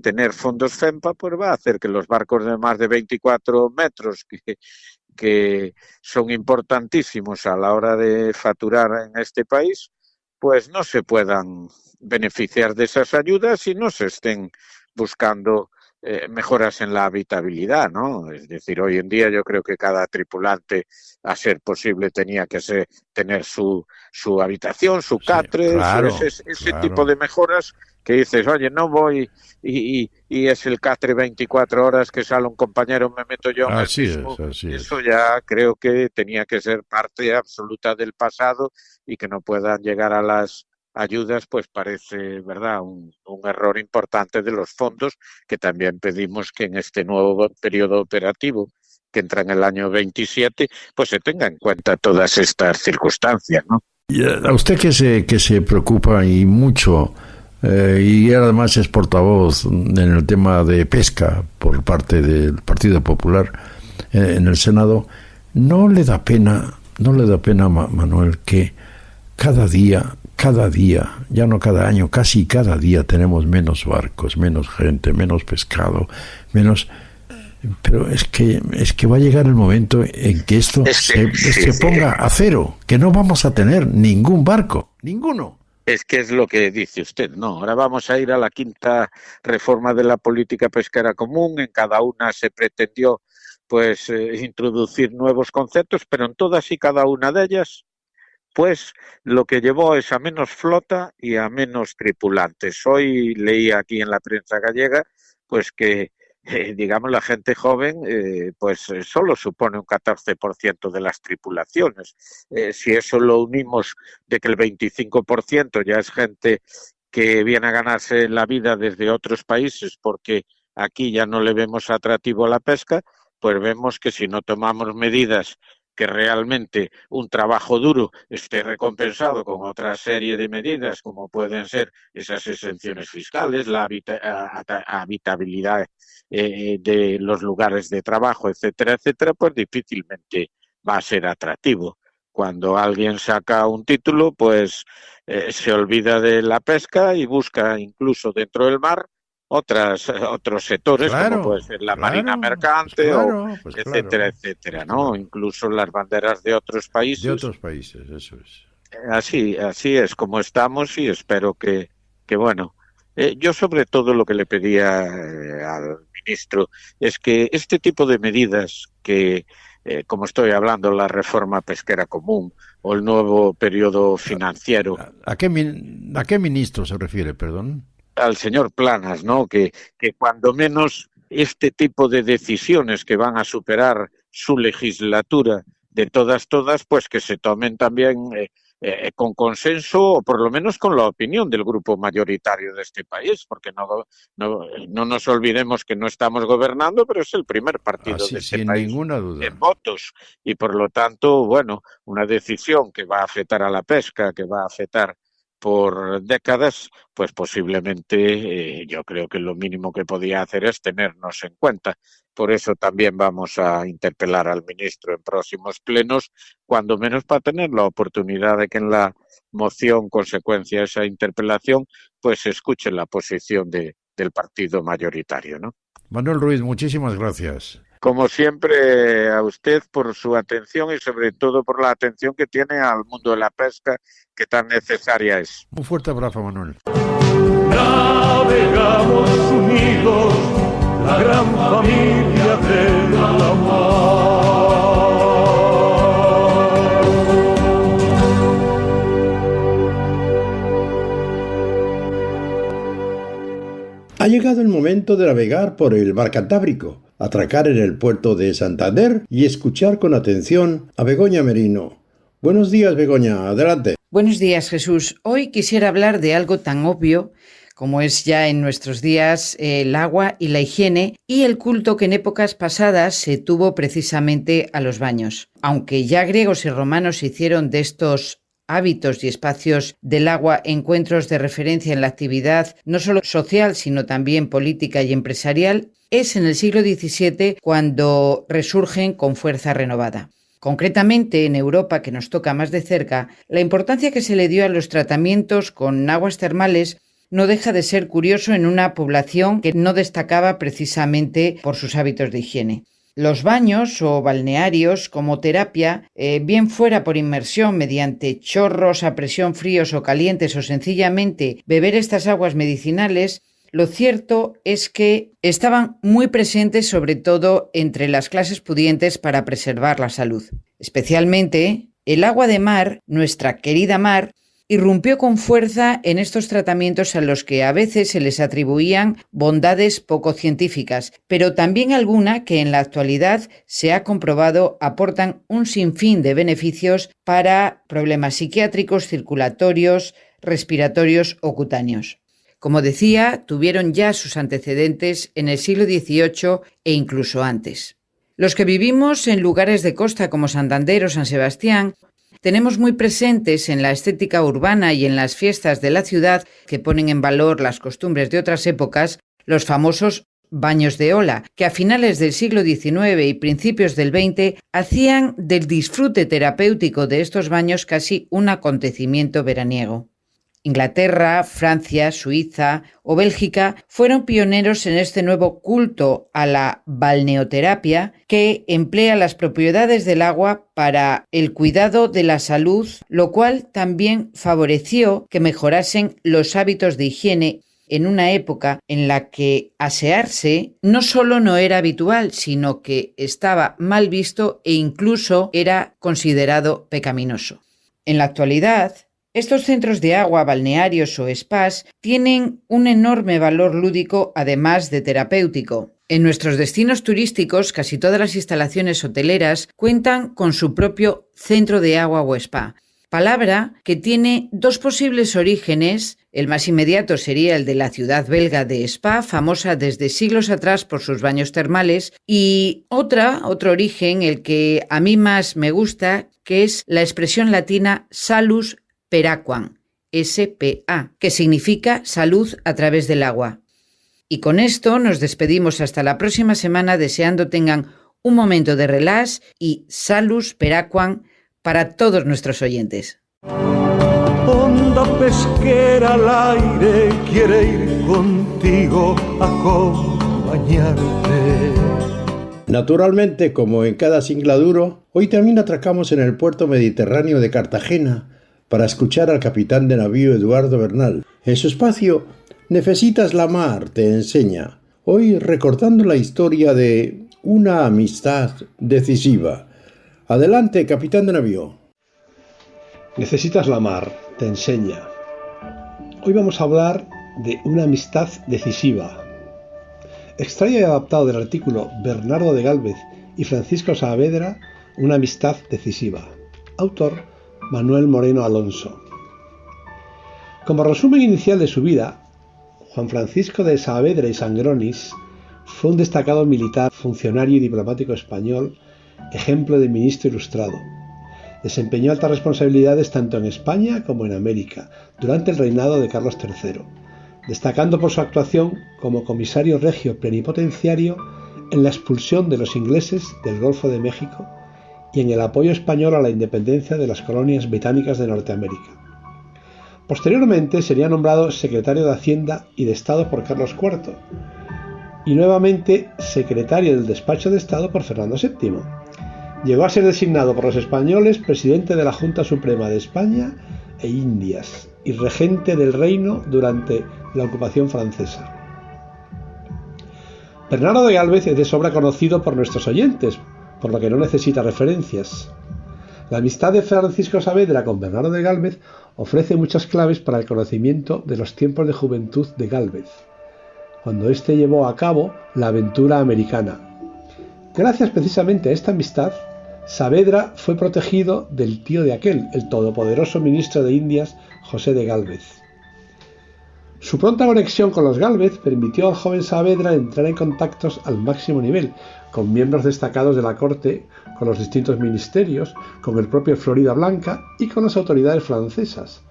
tener fondos FEMPA, pues va a hacer que los barcos de más de 24 metros que son importantísimos a la hora de facturar en este país, pues no se puedan beneficiar de esas ayudas y no se estén buscando mejoras en la habitabilidad, ¿no? Es decir, hoy en día yo creo que cada tripulante, a ser posible, tenía que tener su habitación, su catre, ese tipo de mejoras que dices, oye, no voy y es el catre 24 horas que sale un compañero, me meto yo en el mismo. Eso ya creo que tenía que ser parte absoluta del pasado y que no puedan llegar a las ayudas, pues parece, ¿verdad?, un error importante de los fondos, que también pedimos que en este nuevo periodo operativo, que entra en el año 27, pues se tenga en cuenta todas estas circunstancias, ¿no? Y a usted que se preocupa y mucho, y además es portavoz en el tema de pesca por parte del Partido Popular en el Senado, ¿no le da pena, Manuel, que cada día, ya no cada año, casi cada día tenemos menos barcos, menos gente, menos pescado, menos... Pero es que va a llegar el momento en que esto se ponga a cero, que no vamos a tener ningún barco, ninguno. Es que es lo que dice usted, ¿no? Ahora vamos a ir a la quinta reforma de la política pesquera común. En cada una se pretendió, pues, introducir nuevos conceptos, pero en todas y cada una de ellas, pues, lo que llevó es a menos flota y a menos tripulantes. Hoy leí aquí en la prensa gallega, pues, que digamos, la gente joven, solo supone un 14% de las tripulaciones. Si eso lo unimos de que el 25% ya es gente que viene a ganarse la vida desde otros países porque aquí ya no le vemos atractivo a la pesca, pues vemos que si no tomamos medidas que realmente un trabajo duro esté recompensado con otra serie de medidas, como pueden ser esas exenciones fiscales, la habitabilidad de los lugares de trabajo, etcétera, etcétera, pues difícilmente va a ser atractivo. Cuando alguien saca un título, pues se olvida de la pesca y busca incluso dentro del mar otros sectores, como puede ser la marina mercante, etcétera, etcétera, ¿no? Claro. Incluso las banderas de otros países. De otros países, eso es. Así es como estamos y espero que bueno, yo sobre todo lo que le pedía al ministro es que este tipo de medidas que, como estoy hablando, la reforma pesquera común o el nuevo periodo financiero... ¿A qué ministro se refiere, perdón? Al señor Planas, ¿no? Que cuando menos este tipo de decisiones que van a superar su legislatura de todas, pues que se tomen también con consenso o por lo menos con la opinión del grupo mayoritario de este país, porque no nos olvidemos que no estamos gobernando, pero es el primer partido de este país ninguna duda. En votos y por lo tanto, bueno, una decisión que va a afectar a la pesca, que va a afectar por décadas, pues posiblemente yo creo que lo mínimo que podía hacer es tenernos en cuenta. Por eso también vamos a interpelar al ministro en próximos plenos, cuando menos para tener la oportunidad de que en la moción consecuencia de esa interpelación, pues se escuche la posición del partido mayoritario, ¿no? Manuel Ruiz, muchísimas gracias. Como siempre, a usted por su atención y sobre todo por la atención que tiene al mundo de la pesca, que tan necesaria es. Un fuerte abrazo, Manuel. Navegamos unidos, la gran familia de la mar. Ha llegado el momento de navegar por el mar Cantábrico, atracar en el puerto de Santander y escuchar con atención a Begoña Merino. Buenos días, Begoña, adelante. Buenos días, Jesús. Hoy quisiera hablar de algo tan obvio como es ya en nuestros días el agua y la higiene y el culto que en épocas pasadas se tuvo precisamente a los baños. Aunque ya griegos y romanos hicieron de estos hábitos y espacios del agua encuentros de referencia en la actividad no solo social, sino también política y empresarial, es en el siglo XVII cuando resurgen con fuerza renovada. Concretamente, en Europa, que nos toca más de cerca, la importancia que se le dio a los tratamientos con aguas termales no deja de ser curioso en una población que no destacaba precisamente por sus hábitos de higiene. Los baños o balnearios como terapia, bien fuera por inmersión mediante chorros a presión fríos o calientes o sencillamente beber estas aguas medicinales, lo cierto es que estaban muy presentes sobre todo entre las clases pudientes para preservar la salud. Especialmente el agua de mar, nuestra querida mar, irrumpió con fuerza en estos tratamientos a los que a veces se les atribuían bondades poco científicas, pero también alguna que en la actualidad se ha comprobado aportan un sinfín de beneficios para problemas psiquiátricos, circulatorios, respiratorios o cutáneos. Como decía, tuvieron ya sus antecedentes en el siglo XVIII e incluso antes. Los que vivimos en lugares de costa como Santander o San Sebastián tenemos muy presentes en la estética urbana y en las fiestas de la ciudad que ponen en valor las costumbres de otras épocas, los famosos baños de ola, que a finales del siglo XIX y principios del XX hacían del disfrute terapéutico de estos baños casi un acontecimiento veraniego. Inglaterra, Francia, Suiza o Bélgica fueron pioneros en este nuevo culto a la balneoterapia que emplea las propiedades del agua para el cuidado de la salud, lo cual también favoreció que mejorasen los hábitos de higiene en una época en la que asearse no solo no era habitual, sino que estaba mal visto e incluso era considerado pecaminoso. En la actualidad, estos centros de agua, balnearios o spas tienen un enorme valor lúdico además de terapéutico. En nuestros destinos turísticos, casi todas las instalaciones hoteleras cuentan con su propio centro de agua o spa, palabra que tiene dos posibles orígenes. El más inmediato sería el de la ciudad belga de Spa, famosa desde siglos atrás por sus baños termales, y otro origen, el que a mí más me gusta, que es la expresión latina salus per aquam, SPA, que significa salud a través del agua. Y con esto nos despedimos hasta la próxima semana, deseando tengan un momento de relax y salus per aquam para todos nuestros oyentes. Onda pesquera al aire quiere ir contigo a acompañarte. Naturalmente, como en cada singladuro, hoy también atracamos en el puerto mediterráneo de Cartagena para escuchar al capitán de navío Eduardo Bernal. En su espacio, Necesitas la mar, te enseña. Hoy recordando la historia de una amistad decisiva. Adelante, capitán de navío. Necesitas la mar, te enseña. Hoy vamos a hablar de una amistad decisiva. Extraído y adaptado del artículo Bernardo de Gálvez y Francisco Saavedra, Una amistad decisiva. Autor Manuel Moreno Alonso. Como resumen inicial de su vida, Juan Francisco de Saavedra y Sangronis fue un destacado militar, funcionario y diplomático español, ejemplo de ministro ilustrado. Desempeñó altas responsabilidades tanto en España como en América durante el reinado de Carlos III, destacando por su actuación como comisario regio plenipotenciario en la expulsión de los ingleses del Golfo de México y en el apoyo español a la independencia de las colonias británicas de Norteamérica. Posteriormente sería nombrado secretario de Hacienda y de Estado por Carlos IV y nuevamente secretario del Despacho de Estado por Fernando VII. Llegó a ser designado por los españoles presidente de la Junta Suprema de España e Indias y regente del reino durante la ocupación francesa. Bernardo de Gálvez es de sobra conocido por nuestros oyentes, por lo que no necesita referencias. La amistad de Francisco Saavedra con Bernardo de Gálvez ofrece muchas claves para el conocimiento de los tiempos de juventud de Gálvez, cuando éste llevó a cabo la aventura americana. Gracias precisamente a esta amistad, Saavedra fue protegido del tío de aquel, el todopoderoso ministro de Indias, José de Gálvez. Su pronta conexión con los Gálvez permitió al joven Saavedra entrar en contactos al máximo nivel, con miembros destacados de la corte, con los distintos ministerios, con el propio Florida Blanca y con las autoridades francesas.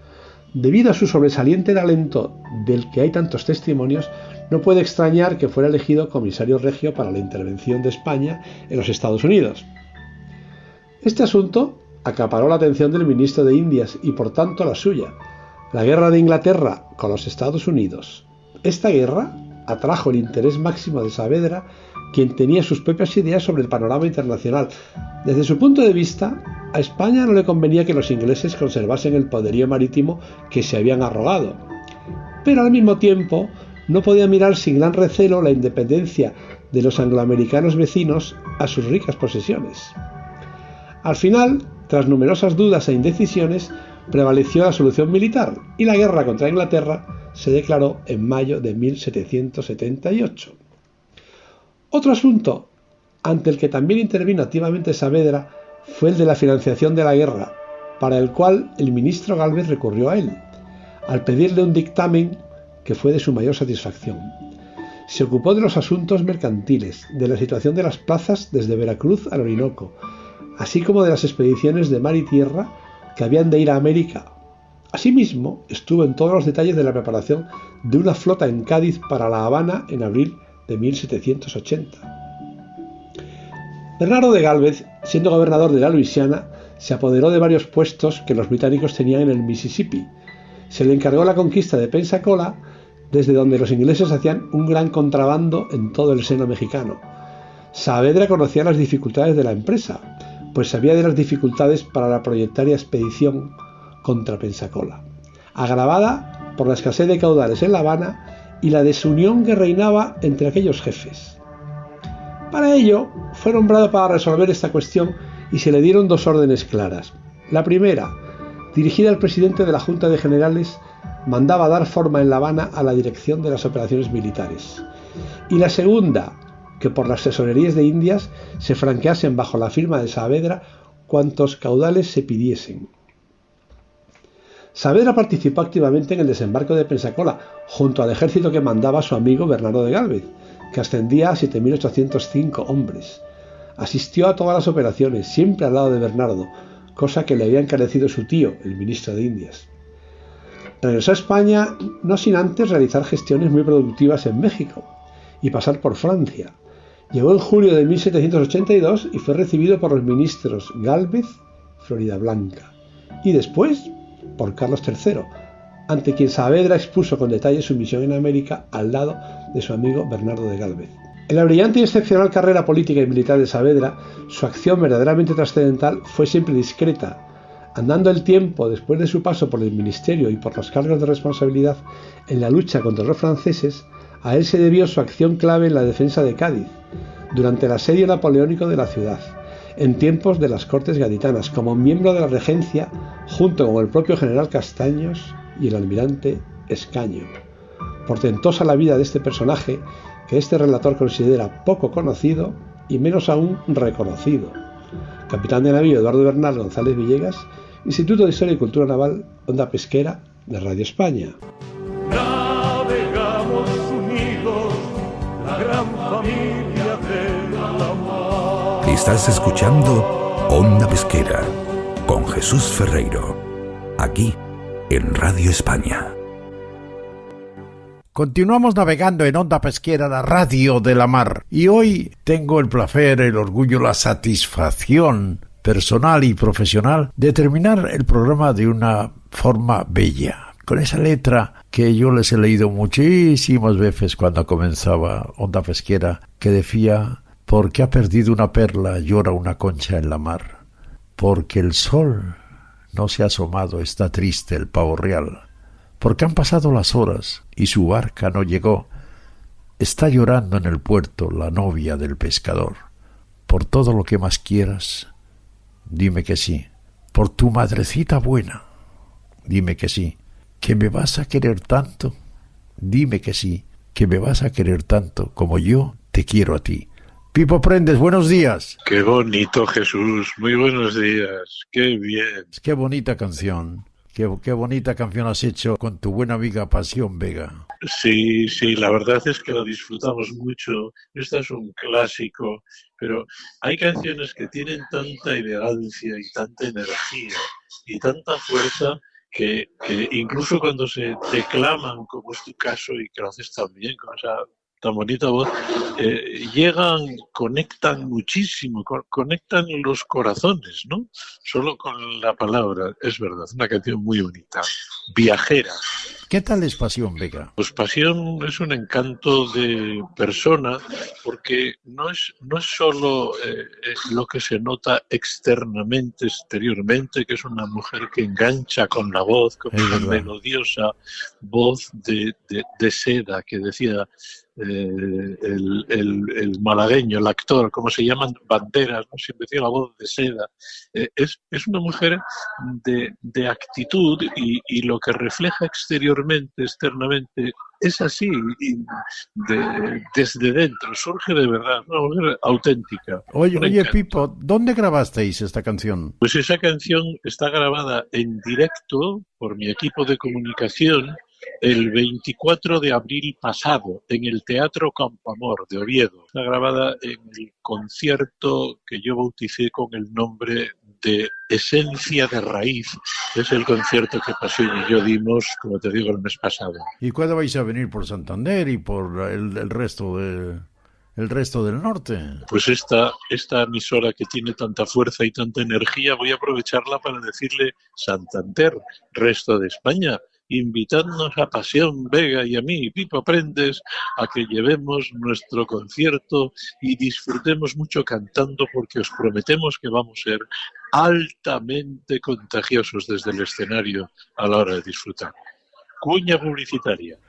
Debido a su sobresaliente talento, del que hay tantos testimonios, no puede extrañar que fuera elegido comisario regio para la intervención de España en los Estados Unidos. Este asunto acaparó la atención del ministro de Indias y por tanto la suya, la guerra de Inglaterra con los Estados Unidos. Esta guerra atrajo el interés máximo de Saavedra, quien tenía sus propias ideas sobre el panorama internacional. Desde su punto de vista, a España no le convenía que los ingleses conservasen el poderío marítimo que se habían arrogado, pero al mismo tiempo no podía mirar sin gran recelo la independencia de los angloamericanos vecinos a sus ricas posesiones. Al final, tras numerosas dudas e indecisiones, prevaleció la solución militar y la guerra contra Inglaterra se declaró en mayo de 1778. Otro asunto ante el que también intervino activamente Saavedra fue el de la financiación de la guerra, para el cual el ministro Gálvez recurrió a él, al pedirle un dictamen que fue de su mayor satisfacción. Se ocupó de los asuntos mercantiles, de la situación de las plazas desde Veracruz al Orinoco, así como de las expediciones de mar y tierra, que habían de ir a América. Asimismo, estuvo en todos los detalles de la preparación de una flota en Cádiz para La Habana en abril de 1780. Bernardo de Gálvez, siendo gobernador de la Luisiana, se apoderó de varios puestos que los británicos tenían en el Mississippi. Se le encargó la conquista de Pensacola, desde donde los ingleses hacían un gran contrabando en todo el seno mexicano. Saavedra conocía las dificultades de la empresa, pues sabía de las dificultades para la proyectaria expedición contra Pensacola, agravada por la escasez de caudales en La Habana y la desunión que reinaba entre aquellos jefes. Para ello, fue nombrado para resolver esta cuestión y se le dieron dos órdenes claras. La primera, dirigida al presidente de la Junta de Generales, mandaba dar forma en La Habana a la dirección de las operaciones militares. Y la segunda, que por las tesorerías de Indias se franqueasen bajo la firma de Saavedra cuantos caudales se pidiesen. Saavedra participó activamente en el desembarco de Pensacola, junto al ejército que mandaba su amigo Bernardo de Gálvez, que ascendía a 7.805 hombres. Asistió a todas las operaciones, siempre al lado de Bernardo, cosa que le había encarecido su tío, el ministro de Indias. Regresó a España no sin antes realizar gestiones muy productivas en México y pasar por Francia. Llegó en julio de 1782 y fue recibido por los ministros Gálvez, Floridablanca, y después por Carlos III, ante quien Saavedra expuso con detalle su misión en América al lado de su amigo Bernardo de Gálvez. En la brillante y excepcional carrera política y militar de Saavedra, su acción verdaderamente trascendental fue siempre discreta. Andando el tiempo después de su paso por el ministerio y por los cargos de responsabilidad en la lucha contra los franceses, a él se debió su acción clave en la defensa de Cádiz, durante el asedio napoleónico de la ciudad, en tiempos de las Cortes Gaditanas, como miembro de la regencia, junto con el propio general Castaños y el almirante Escaño. Portentosa la vida de este personaje, que este relator considera poco conocido y menos aún reconocido. Capitán de navío Eduardo Bernal González Villegas, Instituto de Historia y Cultura Naval, Onda Pesquera, de Radio España. Navegamos unidos, la gran familia de la mar. Estás escuchando Onda Pesquera con Jesús Ferreiro, aquí en Radio España. Continuamos navegando en Onda Pesquera, la radio de la mar. Y hoy tengo el placer, el orgullo, la satisfacción personal y profesional de terminar el programa de una forma bella, con esa letra que yo les he leído muchísimas veces cuando comenzaba Onda Pesquera, que decía: porque ha perdido una perla, llora una concha en la mar. Porque el sol no se ha asomado, está triste el pavo real. Porque han pasado las horas y su barca no llegó, está llorando en el puerto la novia del pescador. Por todo lo que más quieras, dime que sí. Por tu madrecita buena, dime que sí. ¿Que me vas a querer tanto? Dime que sí. Que me vas a querer tanto como yo te quiero a ti. Pipo Prendes, buenos días. Qué bonito, Jesús. Muy buenos días. Qué bien. Qué bonita canción. Qué bonita canción has hecho con tu buena amiga Pasión Vega. Sí, la verdad es que lo disfrutamos mucho. Esta es un clásico, pero hay canciones que tienen tanta elegancia y tanta energía y tanta fuerza que incluso cuando se declaman, como es tu caso, y que lo haces tan bien, con esa tan bonita voz, llegan, conectan muchísimo, conectan los corazones, ¿no? Solo con la palabra, es verdad, una canción muy bonita, viajera. ¿Qué tal es Pasión Vega? Pues Pasión es un encanto de persona, porque no es solo lo que se nota externamente, exteriormente, que es una mujer que engancha con la voz, con una melodiosa voz de seda, que decía el malagueño, el actor, como se llaman, Banderas, ¿no? Siempre decía la voz de seda. Es una mujer de actitud y lo que refleja exteriormente, externamente, es así, desde dentro, surge de verdad, una mujer auténtica. Oye, Pipo, ¿dónde grabasteis esta canción? Pues esa canción está grabada en directo por mi equipo de comunicación el 24 de abril pasado en el Teatro Campoamor de Oviedo. Está grabada en el concierto que yo bauticé con el nombre de esencia, de raíz, es el concierto que Pasión y yo dimos, como te digo, el mes pasado. ¿Y cuándo vais a venir por Santander y por el resto del norte? Pues esta emisora que tiene tanta fuerza y tanta energía, voy a aprovecharla para decirle: Santander, resto de España, invitadnos a Pasión Vega y a mí, Pipo Prendes, a que llevemos nuestro concierto y disfrutemos mucho cantando, porque os prometemos que vamos a ser altamente contagiosos desde el escenario a la hora de disfrutar. Cuña publicitaria.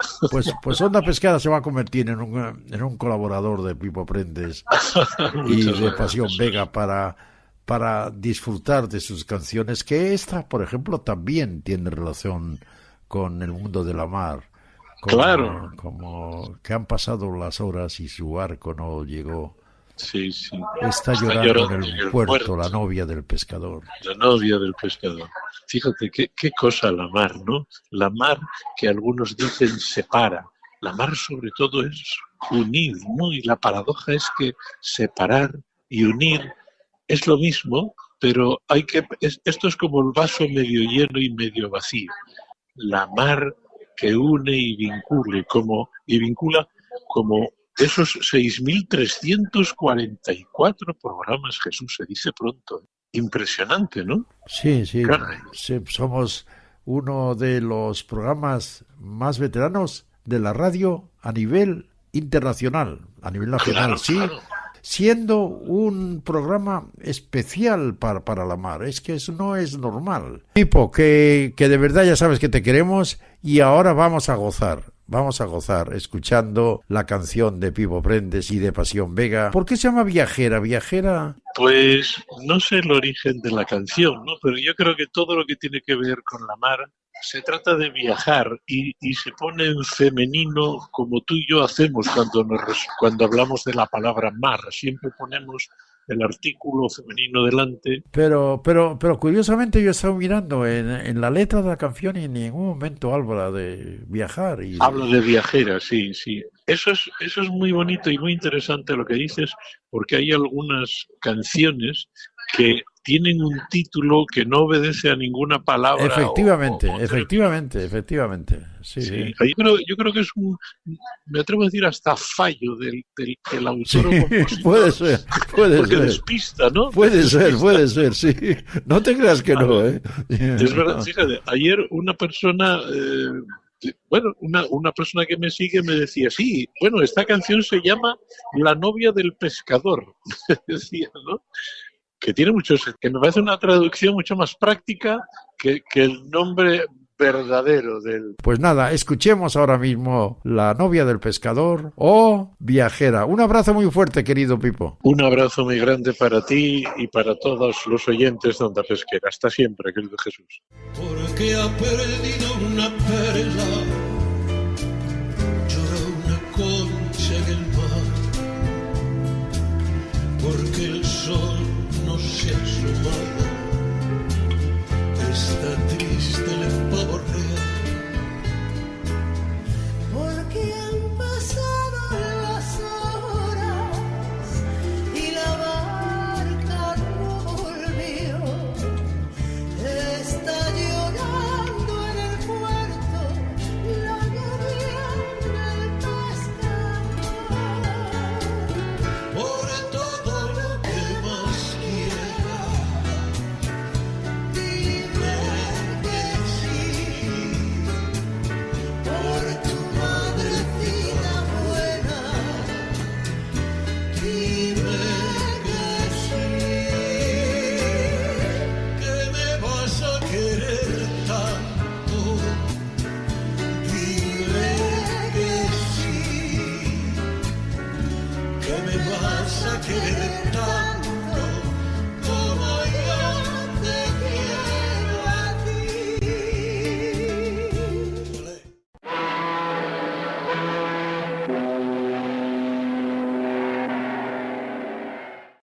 Pues Onda Pesquera se va a convertir en un colaborador de Pipo Prendes y de Pasión Vega para disfrutar de sus canciones, que esta, por ejemplo, también tiene relación con el mundo de la mar. Claro. Como que han pasado las horas y su barco no llegó. Sí. Está llorando en el puerto la novia del pescador. La novia del pescador. Fíjate qué cosa la mar, ¿no? La mar, que algunos dicen separa. La mar sobre todo es unir, ¿no? Y la paradoja es que separar y unir es lo mismo, pero esto es como el vaso medio lleno y medio vacío. La mar que une y vincula como esos 6.344 programas, Jesús, se dice pronto. Impresionante, ¿no? Sí. Somos uno de los programas más veteranos de la radio a nivel internacional, a nivel nacional, claro. Siendo un programa especial para la mar. Es que eso no es normal. Pipo, que de verdad ya sabes que te queremos y ahora vamos a gozar escuchando la canción de Pipo Prendes y de Pasión Vega. ¿Por qué se llama Viajera? Pues no sé el origen de la canción, ¿no? Pero yo creo que todo lo que tiene que ver con la mar se trata de viajar y se pone en femenino, como tú y yo hacemos cuando hablamos de la palabra mar. Siempre ponemos el artículo femenino delante. Pero curiosamente yo he estado mirando en la letra de la canción y en ningún momento habla de viajar. Habla de viajera, sí. Eso es muy bonito y muy interesante lo que dices, porque hay algunas canciones que tienen un título que no obedece a ninguna palabra. Efectivamente. Sí. Yo creo que es me atrevo a decir, hasta fallo del autor. Sí, o compositor. puede ser. Porque despista, ¿no? Puede ser, sí. No te creas que no, ¿eh? Es verdad, fíjate, ayer una persona... una persona que me sigue me decía, esta canción se llama La novia del pescador. Decía, ¿no? Que tiene que me parece una traducción mucho más práctica que el nombre verdadero del... Pues nada, escuchemos ahora mismo La novia del pescador o Viajera. Un abrazo muy fuerte, querido Pipo. Un abrazo muy grande para ti y para todos los oyentes de Onda Pesquera. Hasta siempre, querido Jesús. Porque ha perdido una perla, llora una concha en el mar, porque el sol no se ha asomado, está triste el pavo real, porque han pasado las horas y la barca no volvió, está llorando en el puerto la novia del pescador, por todo lo que más quiera, dime que sí, por tu madrecita buena, dime que sí, que me vas a querer tanto, dime que sí, que me vas a querer